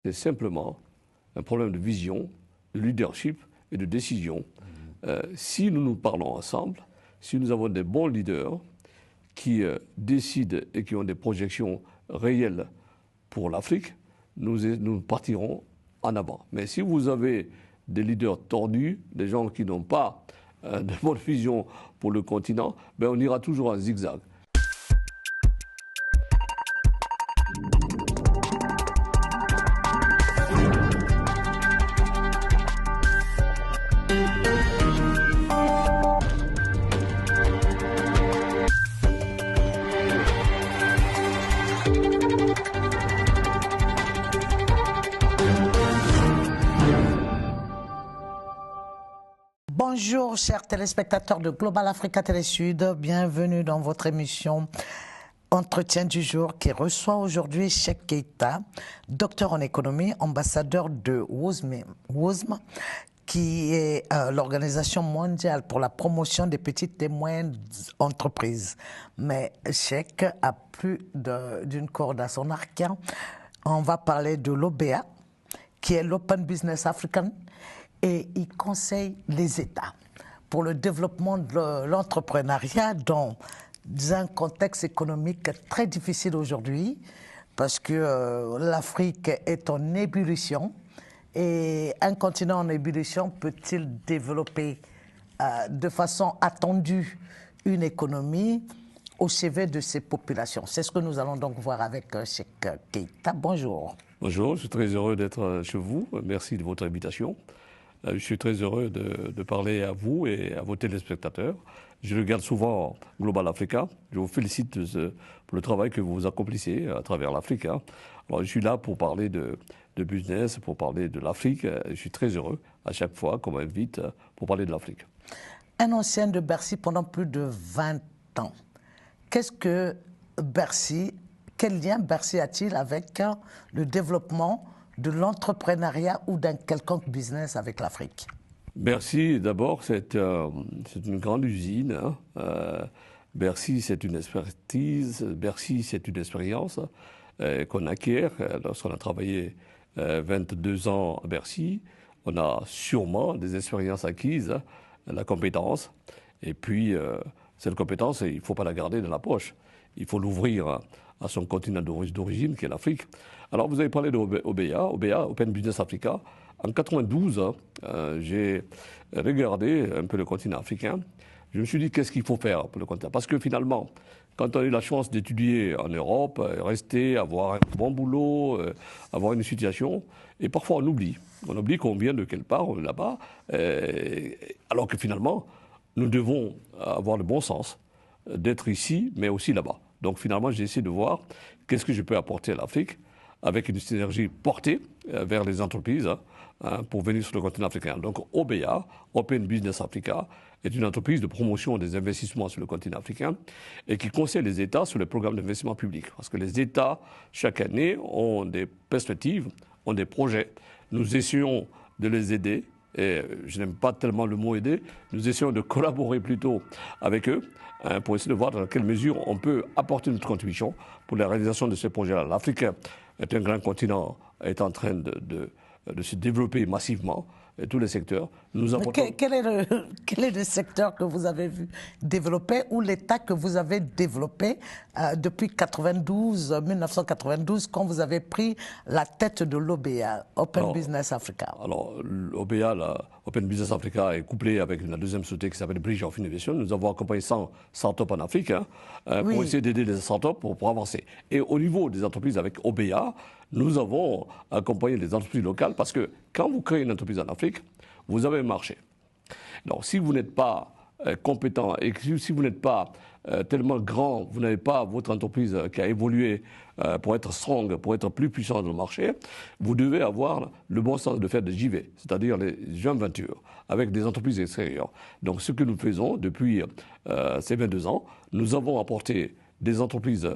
C'est simplement un problème de vision, de leadership et de décision. Si nous nous parlons ensemble, si nous avons des bons leaders qui décident et qui ont des projections réelles pour l'Afrique, nous partirons en avant. Mais si vous avez des leaders tordus, des gens qui n'ont pas de bonne vision pour le continent, ben on ira toujours en zigzag. Bonjour chers téléspectateurs de Global Africa Télé Sud, bienvenue dans votre émission Entretien du jour qui reçoit aujourd'hui Cheikh Keita, docteur en économie, ambassadeur de WOSM, qui est l'Organisation mondiale pour la promotion des petites et moyennes entreprises. Mais Cheikh a plus d'une corde à son arc. On va parler de l'OBA, qui est l'Open Business African, et il conseille les États pour le développement de l'entrepreneuriat dans un contexte économique très difficile aujourd'hui, parce que l'Afrique est en ébullition, et un continent en ébullition peut-il développer de façon attendue une économie au chevet de ses populations? C'est ce que nous allons donc voir avec Cheikh Keita. Bonjour. Bonjour, je suis très heureux d'être chez vous. Merci de votre invitation. Je suis très heureux de parler à vous et à vos téléspectateurs. Je regarde souvent Global Africa. Je vous félicite pour le travail que vous accomplissez à travers l'Afrique. Alors, je suis là pour parler de business, pour parler de l'Afrique. Je suis très heureux à chaque fois qu'on m'invite pour parler de l'Afrique. Un ancien de Bercy pendant plus de 20 ans. Qu'est-ce que Bercy, quel lien Bercy a-t-il avec le développement de l'entrepreneuriat ou d'un quelconque business avec l'Afrique? Bercy, d'abord, c'est une grande usine. Bercy, c'est une expertise. Bercy, c'est une expérience qu'on acquiert lorsqu'on a travaillé 22 ans à Bercy. On a sûrement des expériences acquises, la compétence. Et puis, cette compétence, il ne faut pas la garder dans la poche. Il faut l'ouvrir à son continent d'origine, qui est l'Afrique. Alors, vous avez parlé de OBA, Open Business Africa. En 92, j'ai regardé un peu le continent africain. Je me suis dit, qu'est-ce qu'il faut faire pour le continent? Parce que finalement, quand on a eu la chance d'étudier en Europe, rester, avoir un bon boulot, avoir une situation, et parfois on oublie. On oublie qu'on vient de quelque part, on est là-bas, alors que finalement, nous devons avoir le bon sens d'être ici, mais aussi là-bas. Donc finalement, j'ai essayé de voir qu'est-ce que je peux apporter à l'Afrique avec une synergie portée vers les entreprises pour venir sur le continent africain. Donc OBA, Open Business Africa, est une entreprise de promotion des investissements sur le continent africain et qui conseille les États sur les programmes d'investissement public. Parce que les États, chaque année, ont des perspectives, ont des projets. Nous essayons de les aider. Et je n'aime pas tellement le mot aider, nous essayons de collaborer plutôt avec eux pour essayer de voir dans quelle mesure on peut apporter notre contribution pour la réalisation de ces projets-là. L'Afrique est un grand continent, est en train de se développer massivement, et tous les secteurs. Quel est le secteur que vous avez vu développer ou l'État que vous avez développé depuis 1992, quand vous avez pris la tête de l'OBA, Open Business Africa? Alors, l'OBA, Open Business Africa, est couplé avec la deuxième société qui s'appelle Bridge of Innovation. Nous avons accompagné 100 startups en Afrique pour essayer d'aider les startups pour avancer. Et au niveau des entreprises avec OBA, nous avons accompagné les entreprises locales parce que quand vous créez une entreprise en Afrique, vous avez un marché. Donc, si vous n'êtes pas compétent et si vous n'êtes pas tellement grand, vous n'avez pas votre entreprise qui a évolué pour être strong, pour être plus puissant dans le marché, vous devez avoir le bon sens de faire des JV, c'est-à-dire les joint ventures, avec des entreprises extérieures. Donc, ce que nous faisons depuis ces 22 ans, nous avons apporté des entreprises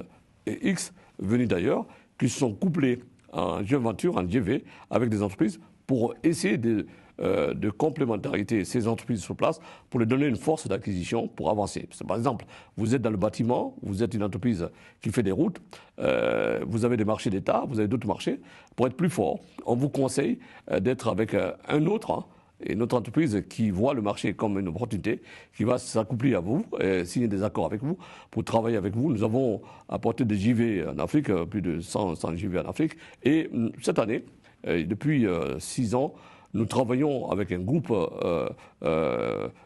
X venues d'ailleurs, qui sont couplées en joint venture, en JV, avec des entreprises pour essayer de de complémentarité ces entreprises sur place pour leur donner une force d'acquisition pour avancer. Par exemple, vous êtes dans le bâtiment, vous êtes une entreprise qui fait des routes, vous avez des marchés d'État, vous avez d'autres marchés. Pour être plus fort, on vous conseille d'être avec un autre, hein, et notre entreprise qui voit le marché comme une opportunité, qui va s'accoupler à vous, signer des accords avec vous, pour travailler avec vous. Nous avons apporté des JV en Afrique, plus de 100 JV en Afrique. Et cette année, depuis 6 ans, nous travaillons avec un groupe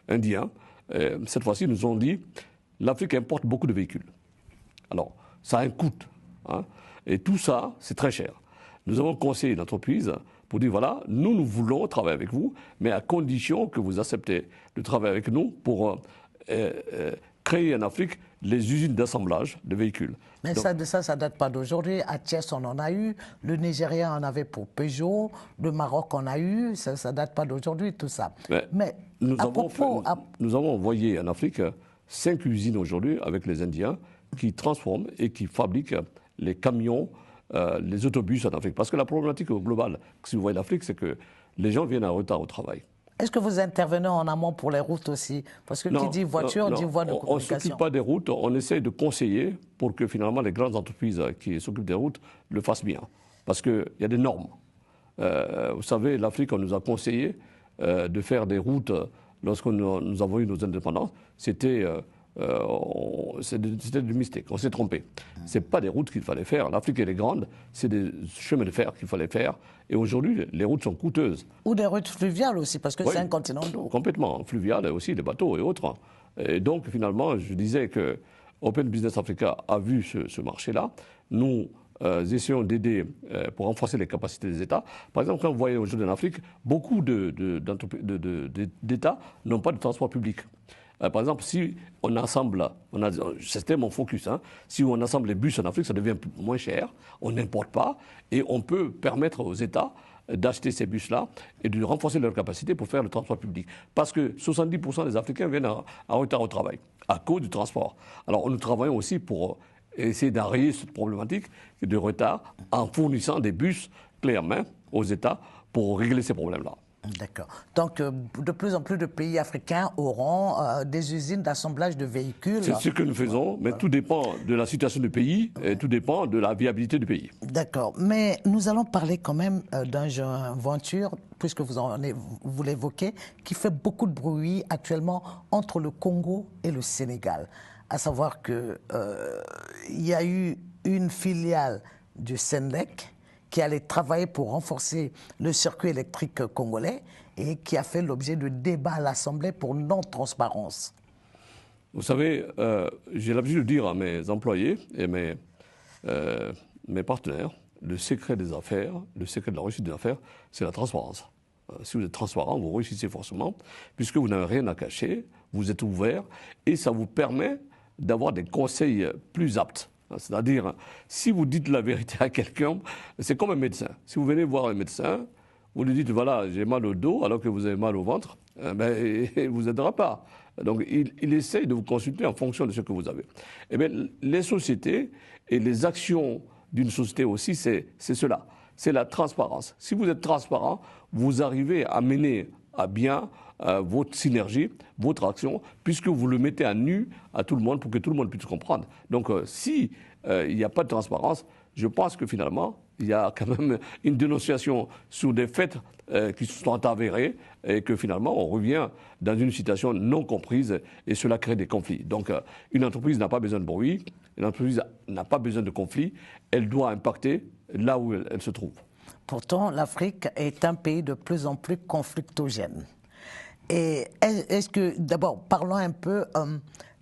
indien. Cette fois-ci, nous ont dit, l'Afrique importe beaucoup de véhicules. Alors, ça a un coût, hein, et tout ça, c'est très cher. Nous avons conseillé l'entreprise pour dire, voilà, nous voulons travailler avec vous, mais à condition que vous acceptez de travailler avec nous pour créer en Afrique les usines d'assemblage de véhicules. Mais donc, ça date pas d'aujourd'hui. À Thiès, on en a eu. Le Nigeria en avait pour Peugeot. Le Maroc en a eu. Ça date pas d'aujourd'hui, tout ça. Mais nous avons envoyé en Afrique 5 usines aujourd'hui avec les Indiens qui transforment et qui fabriquent les camions, les autobus en Afrique. Parce que la problématique globale, si vous voyez l'Afrique, c'est que les gens viennent en retard au travail. Est-ce que vous intervenez en amont pour les routes aussi? Parce que qui dit voiture, dit voie de communication. On ne s'occupe pas des routes, on essaie de conseiller pour que finalement les grandes entreprises qui s'occupent des routes le fassent bien. Parce qu'il y a des normes. Vous savez, l'Afrique, on nous a conseillé de faire des routes lorsque nous avons eu nos indépendances. C'était du mistake, on s'est trompé. Ce n'est pas des routes qu'il fallait faire. L'Afrique, elle est grande, c'est des chemins de fer qu'il fallait faire. Et aujourd'hui, les routes sont coûteuses. Ou des routes fluviales aussi, parce que oui, c'est un continent d'eau. Complètement, fluviales aussi, les bateaux et autres. Et donc, finalement, je disais que Open Business Africa a vu ce marché-là. Nous essayons d'aider pour renforcer les capacités des États. Par exemple, quand vous voyez aujourd'hui en Afrique, beaucoup d'États n'ont pas de transport public. Par exemple, si on assemble, c'était mon focus, hein, si on assemble les bus en Afrique, ça devient moins cher, on n'importe pas, et on peut permettre aux États d'acheter ces bus-là et de renforcer leur capacité pour faire le transport public. Parce que 70% des Africains viennent en retard au travail, à cause du transport. Alors nous travaillons aussi pour essayer d'arrêter cette problématique de retard en fournissant des bus clés en main aux États pour régler ces problèmes-là. D'accord. Donc, de plus en plus de pays africains auront des usines d'assemblage de véhicules. C'est ce que nous faisons, mais tout dépend de la situation du pays et tout dépend de la viabilité du pays. D'accord. Mais nous allons parler quand même d'un joint venture, puisque vous l'évoquez, qui fait beaucoup de bruit actuellement entre le Congo et le Sénégal. À savoir qu'il y a eu une filiale du Senelec qui allait travailler pour renforcer le circuit électrique congolais et qui a fait l'objet de débats à l'Assemblée pour non-transparence. Vous savez, j'ai l'habitude de dire à mes employés et mes partenaires, le secret des affaires, le secret de la réussite des affaires, c'est la transparence. Si vous êtes transparent, vous réussissez forcément, puisque vous n'avez rien à cacher, vous êtes ouvert, et ça vous permet d'avoir des conseils plus aptes. C'est-à-dire, si vous dites la vérité à quelqu'un, c'est comme un médecin. Si vous venez voir un médecin, vous lui dites, voilà, j'ai mal au dos, alors que vous avez mal au ventre, ben, il ne vous aidera pas. Donc, il essaye de vous consulter en fonction de ce que vous avez. Eh bien, les sociétés et les actions d'une société aussi, c'est cela. C'est la transparence. Si vous êtes transparent, vous arrivez à mener à bien votre synergie, votre action, puisque vous le mettez à nu à tout le monde pour que tout le monde puisse comprendre. Donc, si il n'y a pas de transparence, je pense que finalement, il y a quand même une dénonciation sur des faits qui sont avérés et que finalement, on revient dans une situation non comprise et cela crée des conflits. Donc, une entreprise n'a pas besoin de bruit, une entreprise n'a pas besoin de conflit, elle doit impacter là où elle se trouve. Pourtant, l'Afrique est un pays de plus en plus conflictogène. Et est-ce que, d'abord, parlons un peu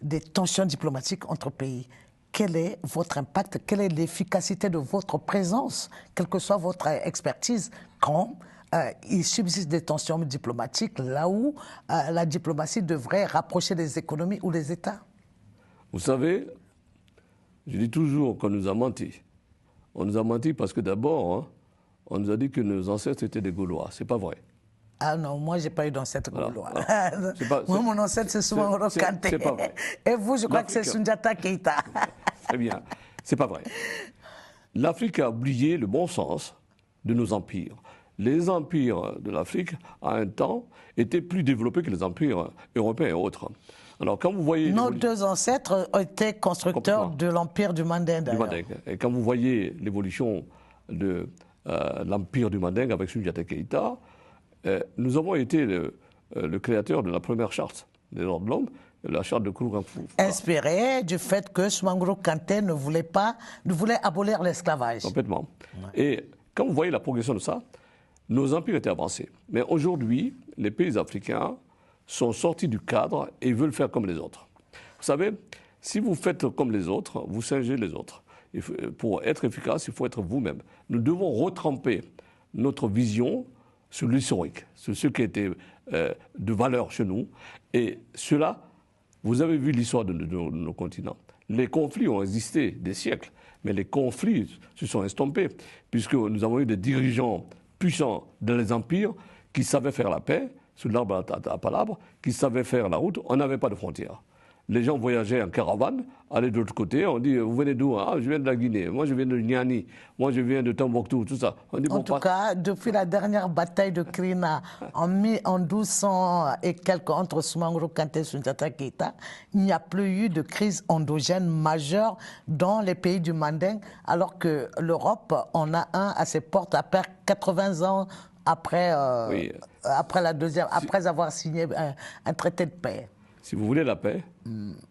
des tensions diplomatiques entre pays. Quel est votre impact? Quelle est l'efficacité de votre présence, quelle que soit votre expertise, quand il subsiste des tensions diplomatiques là où la diplomatie devrait rapprocher les économies ou les États? Vous savez, je dis toujours qu'on nous a menti. On nous a menti parce que d'abord, hein, on nous a dit que nos ancêtres étaient des Gaulois. C'est pas vrai. Ah non, moi, je n'ai pas eu d'ancêtre gaulois. Moi, mon ancêtre, c'est souvent Rokanté. C'est pas vrai. Et vous, je crois que c'est Sundiata Keita. Très bien. C'est pas vrai. L'Afrique a oublié le bon sens de nos empires. les empires de l'Afrique, à un temps, étaient plus développés que les empires européens et autres. Alors, quand vous voyez... Nos deux ancêtres étaient constructeurs de l'empire du Manding, d'ailleurs. Et quand vous voyez l'évolution de l'empire du Manding avec Soundiata Keïta, nous avons été le créateur de la première charte des droits de l'homme, la charte de Kouroukanfou. Inspiré du fait que Soumaoro Kanté ne voulait abolir l'esclavage. Complètement. Ouais. Et quand vous voyez la progression de ça, nos empires étaient avancés. Mais aujourd'hui, les pays africains sont sortis du cadre et veulent faire comme les autres. Vous savez, si vous faites comme les autres, vous singez les autres. Pour être efficace, il faut être vous-même. Nous devons retremper notre vision sur l'historique, sur ce qui était de valeur chez nous. Et cela, vous avez vu l'histoire de nos continents. Les conflits ont existé des siècles, mais les conflits se sont estompés, puisque nous avons eu des dirigeants puissants dans les empires qui savaient faire la paix, sous l'arbre à palabre, qui savaient faire la route. On n'avait pas de frontières. Les gens voyageaient en caravane, allaient de l'autre côté, on dit, vous venez d'où? Ah, je viens de la Guinée, moi je viens de Niani, moi je viens de Tombouctou, tout ça. On dit, en tout cas, depuis la dernière bataille de Krina, en 1200 et quelques, entre Soumaoro Kanté et Soundiata Keïta, il n'y a plus eu de crise endogène majeure dans les pays du Manding, alors que l'Europe en a un à ses portes, après 80 ans après, oui. Après avoir signé un traité de paix. Si vous voulez la paix,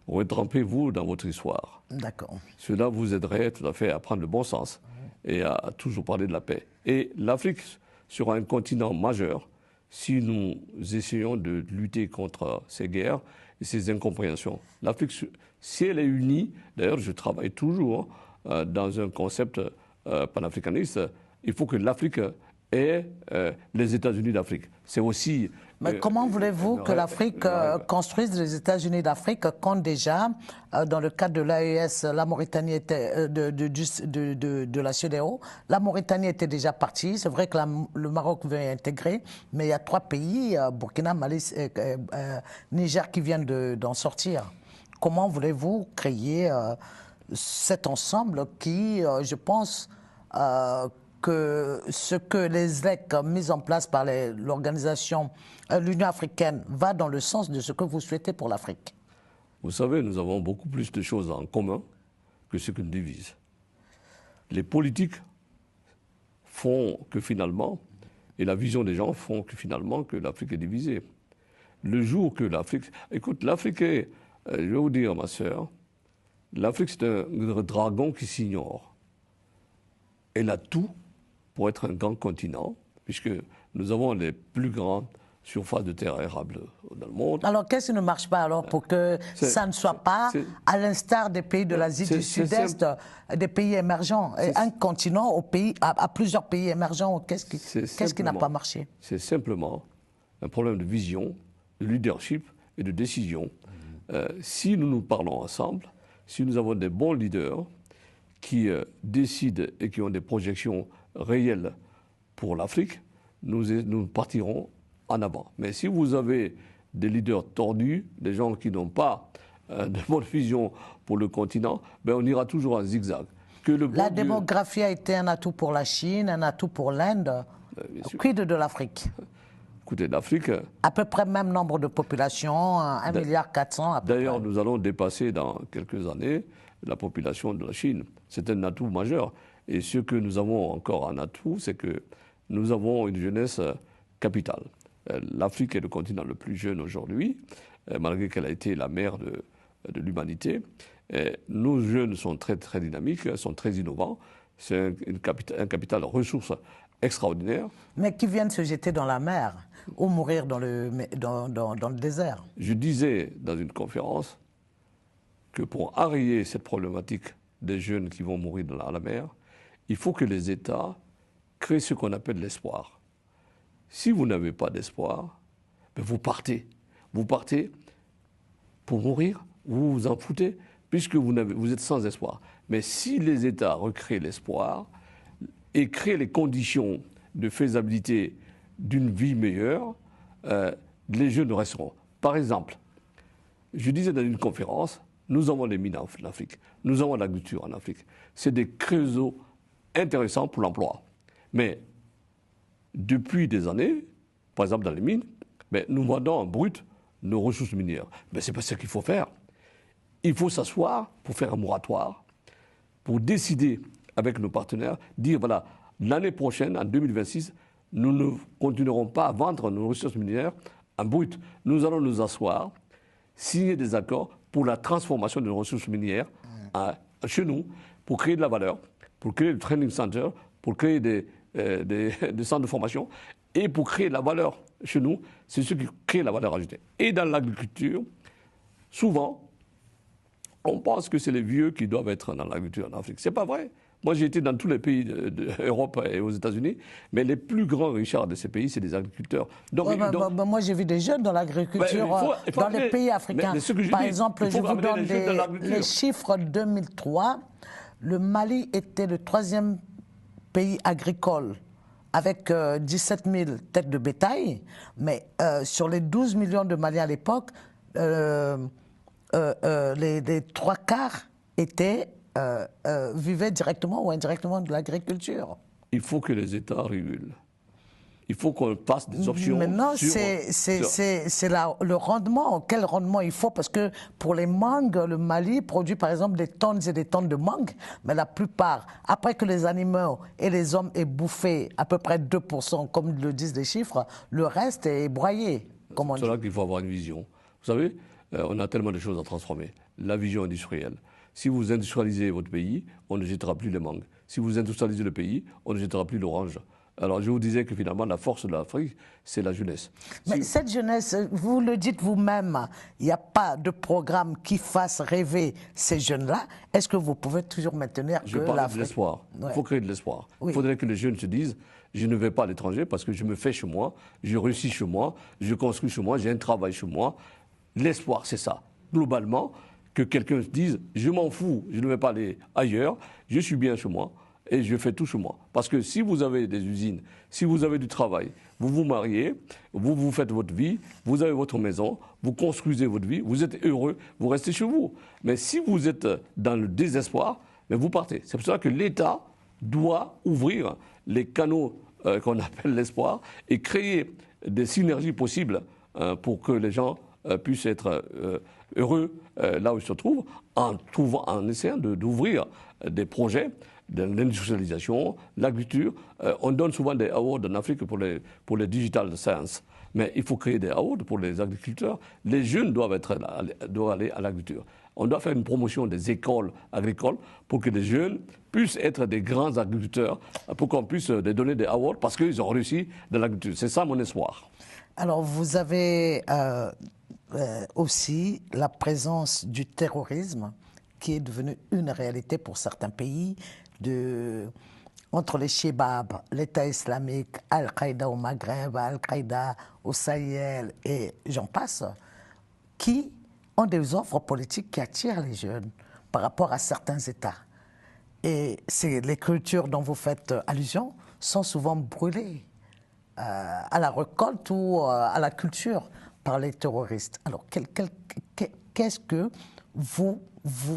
retrempez-vous dans votre histoire. D'accord. Cela vous aiderait tout à fait à prendre le bon sens et à toujours parler de la paix. Et l'Afrique sera un continent majeur si nous essayons de lutter contre ces guerres et ces incompréhensions. L'Afrique, si elle est unie, d'ailleurs je travaille toujours dans un concept panafricaniste, il faut que l'Afrique ait les États-Unis d'Afrique. C'est aussi... Mais comment voulez-vous que l'Afrique construise les États-Unis d'Afrique quand déjà, dans le cadre de l'AES, la Mauritanie était de la CEDEAO, la Mauritanie était déjà partie. C'est vrai que le Maroc veut intégrer, mais il y a 3 pays, Burkina, Mali, Niger, qui viennent d'en sortir. Comment voulez-vous créer cet ensemble qui, je pense, que ce que les ELEC mis en place par l'organisation, l'Union africaine, va dans le sens de ce que vous souhaitez pour l'Afrique? Vous savez, nous avons beaucoup plus de choses en commun que ce qui nous divise. Les politiques font que finalement, et la vision des gens font que finalement, que l'Afrique est divisée. Le jour que l'Afrique... Écoute, l'Afrique est, je vais vous dire, ma sœur, l'Afrique c'est un dragon qui s'ignore. Elle a tout pour être un grand continent, puisque nous avons les plus grandes surfaces de terre arable dans le monde. Alors qu'est-ce qui ne marche pas alors pour que ça ne soit pas, à l'instar des pays de l'Asie du Sud-Est, des pays émergents, un continent à plusieurs pays émergents, qu'est-ce qui n'a pas marché? C'est simplement un problème de vision, de leadership et de décision. Si nous nous parlons ensemble, si nous avons des bons leaders qui décident et qui ont des projections réelles pour l'Afrique, nous partirons en avant. Mais si vous avez des leaders tordus, des gens qui n'ont pas de bonne vision pour le continent, ben on ira toujours en zigzag. La démographie a été un atout pour la Chine, un atout pour l'Inde. Quid de l'Afrique? Écoutez, l'Afrique... À peu près même nombre de population, 1,4 milliard. D'ailleurs, nous allons dépasser dans quelques années la population de la Chine. C'est un atout majeur. Et ce que nous avons encore en atout, c'est que nous avons une jeunesse capitale. L'Afrique est le continent le plus jeune aujourd'hui, malgré qu'elle a été la mère de l'humanité. Nos jeunes sont très, très dynamiques, sont très innovants. C'est un capital ressources extraordinaire. Mais qui viennent se jeter dans la mer ou mourir dans le désert. Je disais dans une conférence que pour enrayer cette problématique des jeunes qui vont mourir dans la mer, il faut que les États créent ce qu'on appelle l'espoir. Si vous n'avez pas d'espoir, ben vous partez. Vous partez pour mourir, vous vous en foutez, puisque vous êtes sans espoir. Mais si les États recréent l'espoir et créent les conditions de faisabilité d'une vie meilleure, les jeunes resteront. Par exemple, je disais dans une conférence, nous avons les mines en Afrique, nous avons l'agriculture en Afrique. C'est des créneaux intéressants pour l'emploi. Mais depuis des années, par exemple dans les mines, mais nous vendons en brut nos ressources minières. Mais ce n'est pas ce qu'il faut faire. Il faut s'asseoir pour faire un moratoire, pour décider avec nos partenaires, dire voilà, l'année prochaine, en 2026, nous ne continuerons pas à vendre nos ressources minières en brut. Nous allons nous asseoir, signer des accords pour la transformation de nos ressources minières chez nous, pour créer de la valeur, pour créer des training centers, pour créer des centres de formation et pour créer de la valeur chez nous. C'est ce qui crée la valeur ajoutée. Et dans l'agriculture, souvent, on pense que c'est les vieux qui doivent être dans l'agriculture en Afrique. Ce n'est pas vrai. Moi, j'ai été dans tous les pays d'Europe et aux États-Unis, mais les plus grands richards de ces pays, c'est des agriculteurs. Donc, moi, j'ai vu des jeunes dans l'agriculture dans les pays africains. Par exemple, je vous donne les chiffres 2003. Le Mali était le 3e pays agricole avec 17 000 têtes de bétail, mais sur les 12 millions de Maliens à l'époque, les 3/4 vivaient directement ou indirectement de l'agriculture. Il faut que les États régulent. Il faut qu'on fasse des options. Maintenant, c'est le rendement. Quel rendement il faut? Parce que pour les mangues, le Mali produit par exemple des tonnes et des tonnes de mangues, mais la plupart, après que les animaux et les hommes aient bouffé à peu près 2%, comme le disent les chiffres, le reste est broyé. C'est là qu'il faut avoir une vision. Vous savez, on a tellement de choses à transformer. La vision industrielle. Si vous industrialisez votre pays, on ne jettera plus les mangues. Si vous industrialisez le pays, on ne jettera plus l'orange. Alors je vous disais que finalement la force de l'Afrique, c'est la jeunesse. Mais cette jeunesse, vous le dites vous-même, il n'y a pas de programme qui fasse rêver ces jeunes-là. Est-ce que vous pouvez toujours maintenir que l'Afrique... Je parle de l'espoir. Il faut créer de l'espoir. Il faudrait que les jeunes se disent, je ne vais pas à l'étranger parce que je me fais chez moi, je réussis chez moi, je construis chez moi, j'ai un travail chez moi. L'espoir, c'est ça. Globalement, que quelqu'un se dise, je m'en fous, je ne vais pas aller ailleurs, je suis bien chez moi. Et je fais tout chez moi. Parce que si vous avez des usines, si vous avez du travail, vous vous mariez, vous faites votre vie, vous avez votre maison, vous construisez votre vie, vous êtes heureux, vous restez chez vous. Mais si vous êtes dans le désespoir, mais vous partez. C'est pour ça que l'État doit ouvrir les canaux qu'on appelle l'espoir et créer des synergies possibles pour que les gens puissent être heureux là où ils se trouvent, en essayant d'ouvrir des projets de l'industrialisation, l'agriculture. On donne souvent des awards en Afrique pour les digital science. Mais il faut créer des awards pour les agriculteurs. Les jeunes doivent aller à l'agriculture. On doit faire une promotion des écoles agricoles pour que les jeunes puissent être des grands agriculteurs, pour qu'on puisse les donner des awards parce qu'ils ont réussi dans l'agriculture. C'est ça mon espoir. Alors vous avez aussi la présence du terrorisme qui est devenu une réalité pour certains pays, entre les Chebab, l'État islamique, Al-Qaïda au Maghreb, Al-Qaïda au Sahel et j'en passe, qui ont des offres politiques qui attirent les jeunes par rapport à certains États. Et les cultures dont vous faites allusion sont souvent brûlées à la récolte ou à la culture par les terroristes. Alors, qu'est-ce que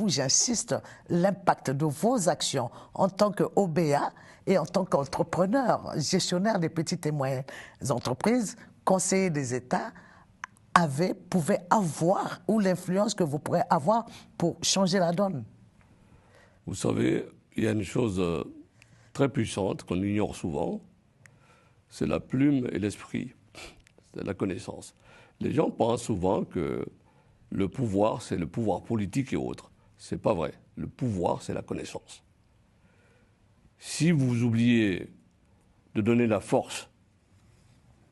j'insiste, l'impact de vos actions en tant qu'OBA et en tant qu'entrepreneur, gestionnaire des petites et moyennes entreprises, conseiller des États, pouvait avoir, ou l'influence que vous pourrez avoir pour changer la donne? Vous savez, il y a une chose très puissante qu'on ignore souvent, c'est la plume et l'esprit, c'est la connaissance. Les gens pensent souvent que le pouvoir, c'est le pouvoir politique et autres. Ce n'est pas vrai. Le pouvoir, c'est la connaissance. Si vous oubliez de donner la force,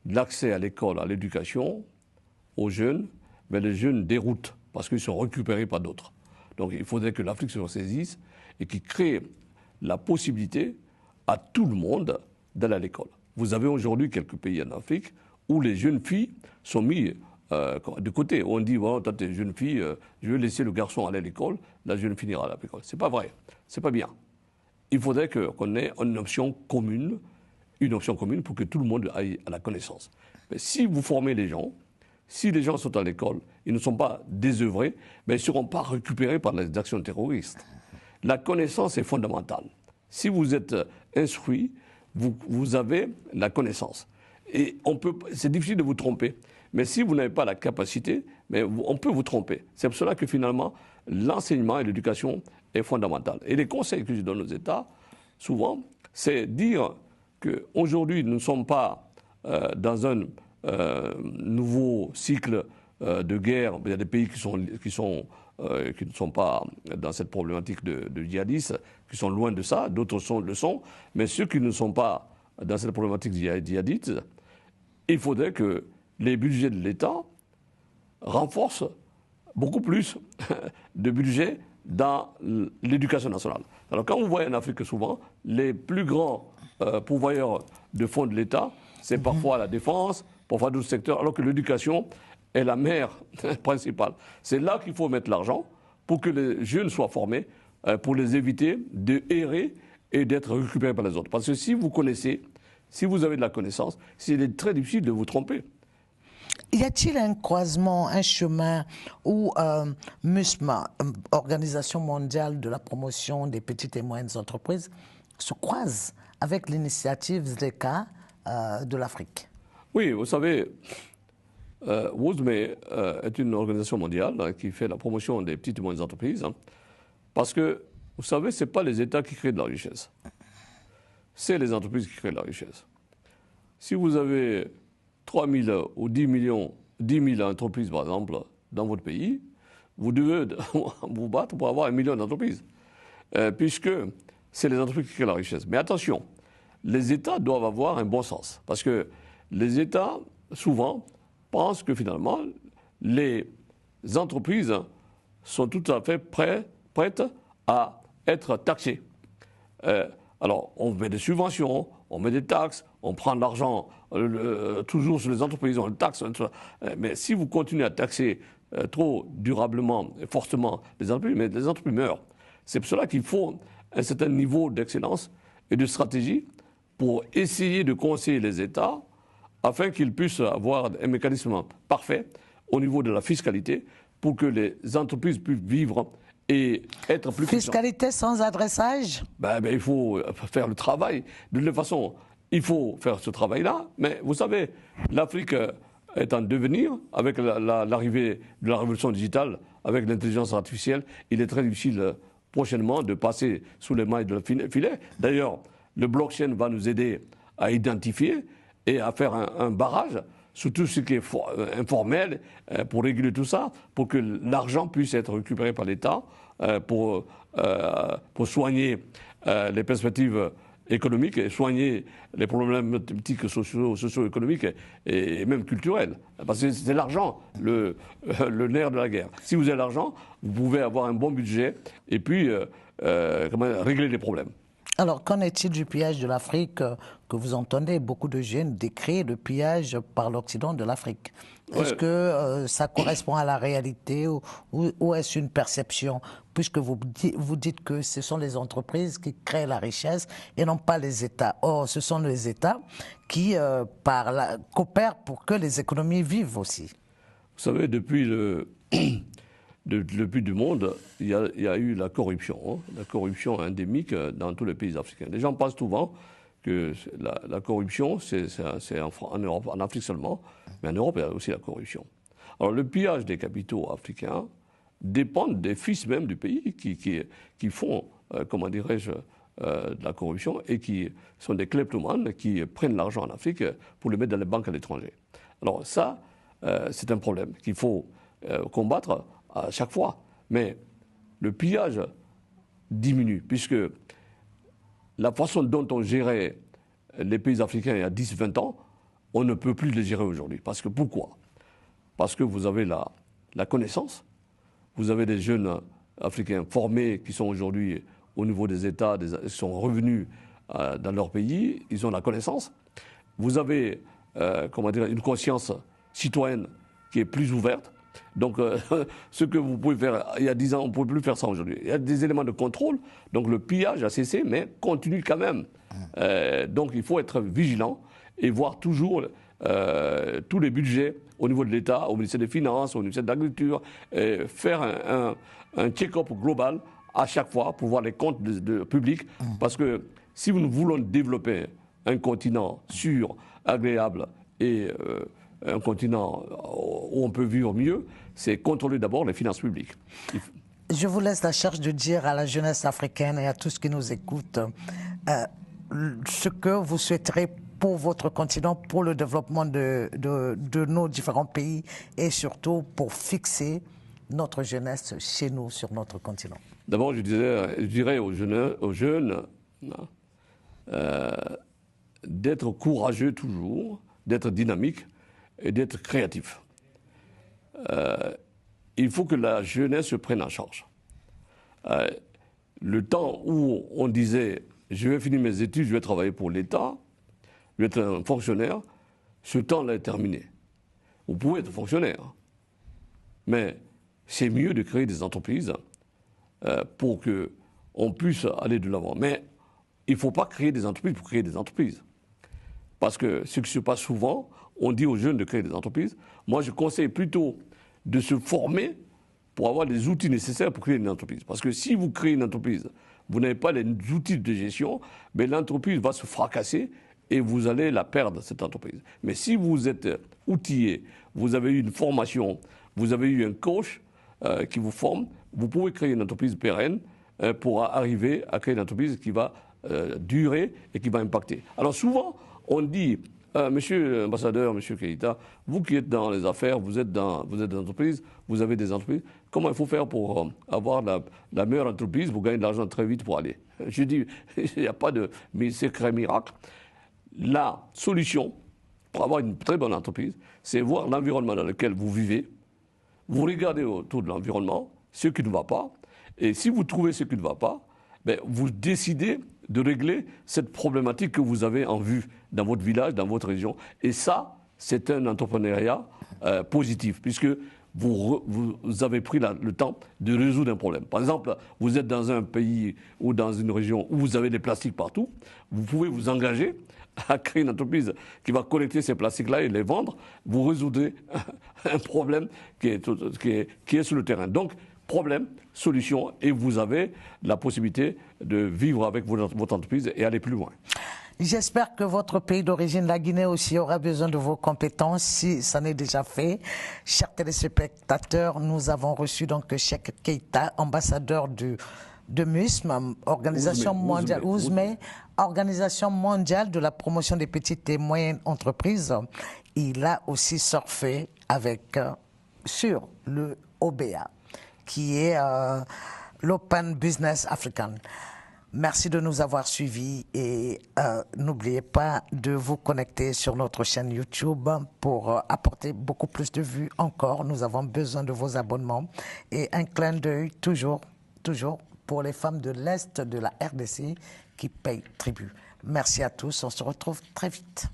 l'accès à l'école, à l'éducation, aux jeunes, mais les jeunes déroutent parce qu'ils sont récupérés par d'autres. Donc il faudrait que l'Afrique se ressaisisse et qu'il crée la possibilité à tout le monde d'aller à l'école. Vous avez aujourd'hui quelques pays en Afrique où les jeunes filles sont mises de côté. On dit, oh, toi, t'es jeune fille, je vais laisser le garçon aller à l'école, la jeune fille ira à l'école. C'est pas vrai, c'est pas bien. Il faudrait qu'on ait une option commune pour que tout le monde aille à la connaissance. Mais si vous formez les gens, si les gens sont à l'école, ils ne sont pas désœuvrés, mais ils ne seront pas récupérés par les actions terroristes. La connaissance est fondamentale. Si vous êtes instruit, vous avez la connaissance. Et c'est difficile de vous tromper. Mais si vous n'avez pas la capacité, on peut vous tromper. C'est pour cela que finalement, l'enseignement et l'éducation est fondamental. Et les conseils que je donne aux États, souvent, c'est dire qu'aujourd'hui, nous ne sommes pas dans un nouveau cycle de guerre. Il y a des pays qui ne sont pas dans cette problématique de djihadistes, qui sont loin de ça, d'autres le sont. Mais ceux qui ne sont pas dans cette problématique djihadiste, il faudrait que les budgets de l'État renforcent beaucoup plus de budget dans l'éducation nationale. Alors quand vous voyez en Afrique souvent, les plus grands pourvoyeurs de fonds de l'État, c'est parfois la défense, parfois d'autres secteurs, alors que l'éducation est la mère principale. C'est là qu'il faut mettre l'argent pour que les jeunes soient formés, pour les éviter de errer et d'être récupérés par les autres. Parce que si vous connaissez, si vous avez de la connaissance, c'est très difficile de vous tromper. Y a-t-il un croisement, un chemin où MUSMA, Organisation mondiale de la promotion des petites et moyennes entreprises, se croise avec l'initiative ZLECA de l'Afrique? Oui, vous savez, WOSME est une organisation mondiale qui fait la promotion des petites et moyennes entreprises. Parce que, vous savez, ce n'est pas les États qui créent de la richesse. C'est les entreprises qui créent de la richesse. Si vous avez 3 000 ou 10 000 entreprises, par exemple, dans votre pays, vous devez vous battre pour avoir 1 million d'entreprises. Puisque c'est les entreprises qui créent la richesse. Mais attention, les États doivent avoir un bon sens. Parce que les États, souvent, pensent que finalement, les entreprises sont tout à fait prêtes à être taxées. Alors, on met des subventions, on met des taxes, on prend de l'argent toujours sur les entreprises, on le taxe. Mais si vous continuez à taxer trop durablement et fortement les entreprises meurent. C'est pour cela qu'il faut un certain niveau d'excellence et de stratégie pour essayer de conseiller les États afin qu'ils puissent avoir un mécanisme parfait au niveau de la fiscalité pour que les entreprises puissent vivre et être plus fiscalité sans adressage? Il faut faire le travail. De toute façon, il faut faire ce travail-là. Mais vous savez, l'Afrique est en devenir avec l'arrivée de la révolution digitale, avec l'intelligence artificielle. Il est très difficile prochainement de passer sous les mailles de le filet. D'ailleurs, le blockchain va nous aider à identifier et à faire un barrage sur tout ce qui est informel pour réguler tout ça, pour que l'argent puisse être récupéré par l'État pour soigner les perspectives économiques et soigner les problématiques socio-économiques et même culturelles. Parce que c'est l'argent, le nerf de la guerre. Si vous avez l'argent, vous pouvez avoir un bon budget et puis régler les problèmes. Alors, qu'en est-il du pillage de l'Afrique que vous entendez beaucoup de jeunes décrire, le pillage par l'Occident de l'Afrique? Est-ce que ça correspond à la réalité ou est-ce une perception? Puisque vous dites que ce sont les entreprises qui créent la richesse et non pas les États. Or, ce sont les États qui coopèrent pour que les économies vivent aussi. Vous savez, depuis le début du monde, il y a eu la corruption endémique dans tous les pays africains. Les gens pensent souvent que la corruption, c'est en Europe, en Afrique seulement, mais en Europe, il y a aussi la corruption. Alors, le pillage des capitaux africains dépend des fils même du pays qui font, comment dirais-je, de la corruption et qui sont des kleptomanes qui prennent l'argent en Afrique pour le mettre dans les banques à l'étranger. Alors ça, c'est un problème qu'il faut combattre à chaque fois. Mais le pillage diminue, puisque la façon dont on gérait les pays africains il y a 10-20 ans, on ne peut plus les gérer aujourd'hui. Pourquoi? Parce que vous avez la connaissance, vous avez des jeunes africains formés qui sont aujourd'hui au niveau des États, qui sont revenus dans leur pays, ils ont la connaissance. Vous avez une conscience citoyenne qui est plus ouverte. Donc, ce que vous pouvez faire il y a 10 ans, on ne peut plus faire ça aujourd'hui. Il y a des éléments de contrôle, donc le pillage a cessé, mais continue quand même. Donc, il faut être vigilant et voir toujours tous les budgets au niveau de l'État, au ministère des Finances, au ministère de l'Agriculture, faire un check-up global à chaque fois pour voir les comptes publics. Parce que si nous voulons développer un continent sûr, agréable et un continent où on peut vivre mieux, c'est contrôler d'abord les finances publiques. Je vous laisse la charge de dire à la jeunesse africaine et à tous qui nous écoutent ce que vous souhaiterez pour votre continent, pour le développement de nos différents pays et surtout pour fixer notre jeunesse chez nous, sur notre continent. D'abord, je dirais aux jeunes d'être courageux toujours, d'être dynamique et d'être créatif. Il faut que la jeunesse se prenne en charge. Le temps où on disait « je vais finir mes études, je vais travailler pour l'État », je vais être un fonctionnaire, ce temps-là est terminé. Vous pouvez être fonctionnaire, mais c'est mieux de créer des entreprises pour qu'on puisse aller de l'avant. Mais il ne faut pas créer des entreprises pour créer des entreprises. Parce que ce qui se passe souvent, on dit aux jeunes de créer des entreprises. Moi, je conseille plutôt de se former pour avoir les outils nécessaires pour créer une entreprise. Parce que si vous créez une entreprise, vous n'avez pas les outils de gestion, mais l'entreprise va se fracasser et vous allez la perdre, cette entreprise. Mais si vous êtes outillé, vous avez eu une formation, vous avez eu un coach qui vous forme, vous pouvez créer une entreprise pérenne pour arriver à créer une entreprise qui va durer et qui va impacter. Alors souvent, on dit, monsieur l'ambassadeur, monsieur Keïta, vous qui êtes dans les affaires, vous êtes dans des entreprises, vous avez des entreprises, comment il faut faire pour avoir la meilleure entreprise, vous gagnez de l'argent très vite pour aller? Je dis, il n'y a pas de secret miracle. La solution pour avoir une très bonne entreprise, c'est voir l'environnement dans lequel vous vivez, vous regardez autour de l'environnement, ce qui ne va pas, et si vous trouvez ce qui ne va pas, ben, vous décidez de régler cette problématique que vous avez en vue dans votre village, dans votre région. Et ça, c'est un entrepreneuriat positif, puisque vous avez pris le temps de résoudre un problème. Par exemple, vous êtes dans un pays ou dans une région où vous avez des plastiques partout, vous pouvez vous engager à créer une entreprise qui va collecter ces plastiques-là et les vendre. Vous résoudrez un problème qui est sur le terrain. Donc, problème, solution, et vous avez la possibilité de vivre avec votre entreprise et aller plus loin. J'espère que votre pays d'origine, la Guinée aussi, aura besoin de vos compétences, si ça n'est déjà fait. Chers téléspectateurs, nous avons reçu donc Cheikh Keïta, ambassadeur de MUSM, Organisation mondiale de la promotion des petites et moyennes entreprises. Il a aussi surfé sur le OBA, qui est l'Open Business African. Merci de nous avoir suivis et n'oubliez pas de vous connecter sur notre chaîne YouTube pour apporter beaucoup plus de vues encore. Nous avons besoin de vos abonnements et un clin d'œil toujours pour les femmes de l'Est de la RDC qui payent tribut. Merci à tous, on se retrouve très vite.